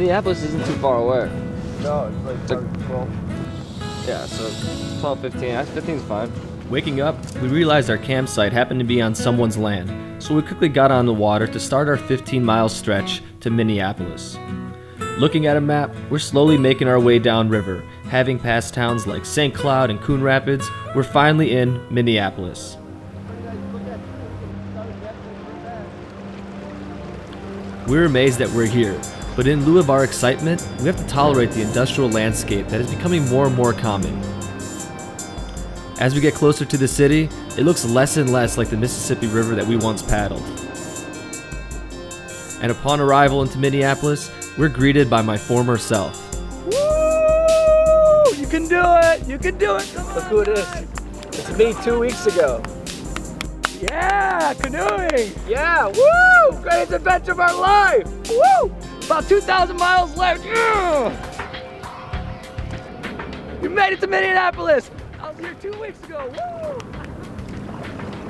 Minneapolis isn't too far away. No, it's like 12. Yeah, so 12, 15. 15's fine. Waking up, we realized our campsite happened to be on someone's land, so we quickly got on the water to start our 15-mile stretch to Minneapolis. Looking at a map, we're slowly making our way downriver. Having passed towns like St. Cloud and Coon Rapids, we're finally in Minneapolis. We're amazed that we're here, but in lieu of our excitement, we have to tolerate the industrial landscape that is becoming more and more common. As we get closer to the city, it looks less and less like the Mississippi River that we once paddled. And upon arrival into Minneapolis, we're greeted by my former self. Woo! You can do it! You can do it! Come on! Look who it is. It's me 2 weeks ago. Yeah! Canoeing! Yeah! Woo! Greatest adventure of our life! Woo! About 2,000 miles left! Yeah! You made it to Minneapolis! I was here 2 weeks ago! Woo!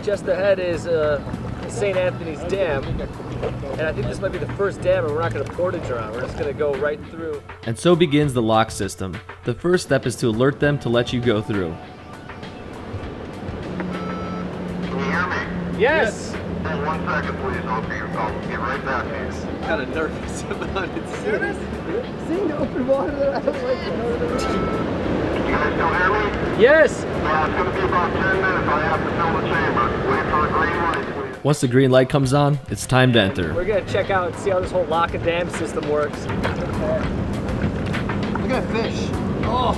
Just ahead is St. Anthony's Dam. And I think this might be the first dam, and we're not going to portage around. We're just going to go right through. And so begins the lock system. The first step is to alert them to let you go through. Can you hear me? Yes! Hold 1 second, please. I'll be your call. Get right back to you. I'm kind of nervous about it. Nervous? Seeing the open water that I don't like. You guys still hear me? Yes! Yeah, it's going to be about 10 minutes. I have to fill the chamber. Wait for the green light, please. Once the green light comes on, it's time to enter. We're going to check out and see how this whole lock and dam system works. Look at that fish. Oh!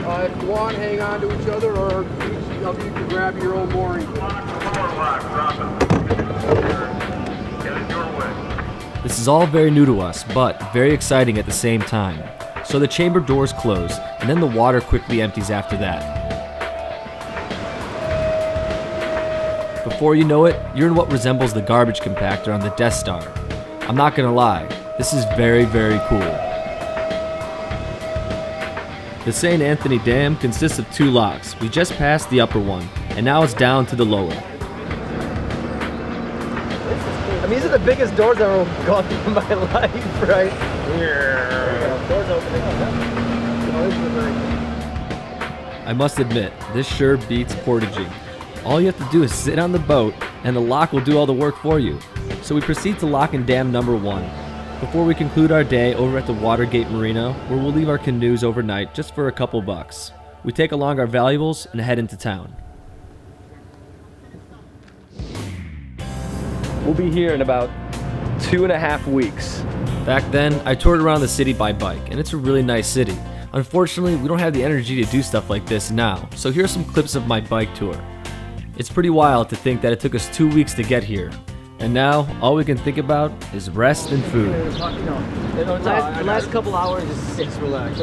If you want, hang on to each other, or each of you can grab your own mooring. This is all very new to us, but very exciting at the same time. So the chamber doors close, and then the water quickly empties after that. Before you know it, you're in what resembles the garbage compactor on the Death Star. I'm not gonna lie, this is very, very cool. The St. Anthony Dam consists of 2 locks. We just passed the upper one, and now it's down to the lower. I mean, these are the biggest doors I've ever gone through in my life, right? Yeah. Doors opening. I must admit, this sure beats portaging. All you have to do is sit on the boat, and the lock will do all the work for you. So we proceed to lock and dam number 1. Before we conclude our day over at the Watergate Marina, where we'll leave our canoes overnight just for a couple bucks. We take along our valuables and head into town. We'll be here in about 2.5 weeks. Back then, I toured around the city by bike, and it's a really nice city. Unfortunately, we don't have the energy to do stuff like this now, so here's some clips of my bike tour. It's pretty wild to think that it took us 2 weeks to get here. And now, all we can think about is rest and food. The last couple hours is 6 relax.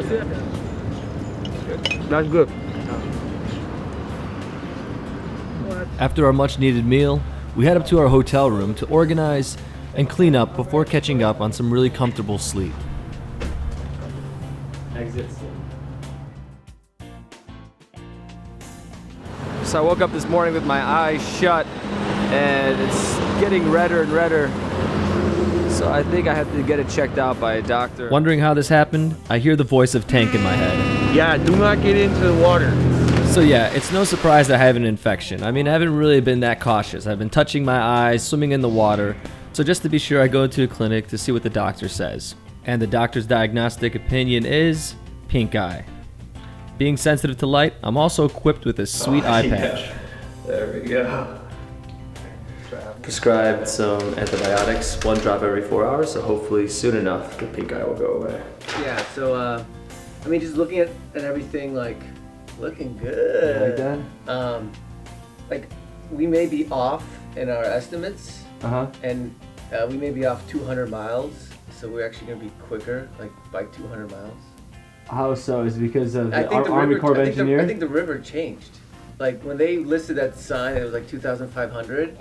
That's good. After our much needed meal, we head up to our hotel room to organize and clean up before catching up on some really comfortable sleep. Exits. So I woke up this morning with my eyes shut, and it's getting redder and redder. So I think I have to get it checked out by a doctor. Wondering how this happened, I hear the voice of Tank in my head. Yeah, do not get into the water. So yeah, it's no surprise I have an infection. I mean, I haven't really been that cautious. I've been touching my eyes, swimming in the water. So just to be sure, I go to a clinic to see what the doctor says. And the doctor's diagnostic opinion is pink eye. Being sensitive to light, I'm also equipped with a sweet eye patch. Yeah. There we go. Prescribed some antibiotics, 1 drop every 4 hours, so hopefully soon enough the pink eye will go away. Yeah, so I mean, just looking at everything, like, looking good. Like that? Like, we may be off in our estimates, and we may be off 200 miles, so we're actually gonna be quicker, like by 200 miles. How so? Is it because of I the think Army Corps of Engineers? I think the river changed. Like when they listed that sign, it was like 2,500.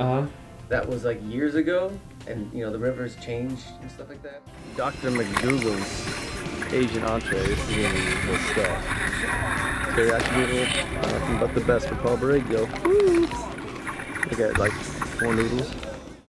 That was like years ago, and you know the river's changed and stuff like that. Dr. McDougal's Asian entree. This is gonna be the stuff. Teriyaki noodle, nothing but the best for Paul Borrego. Woo! Look at like 4 noodles.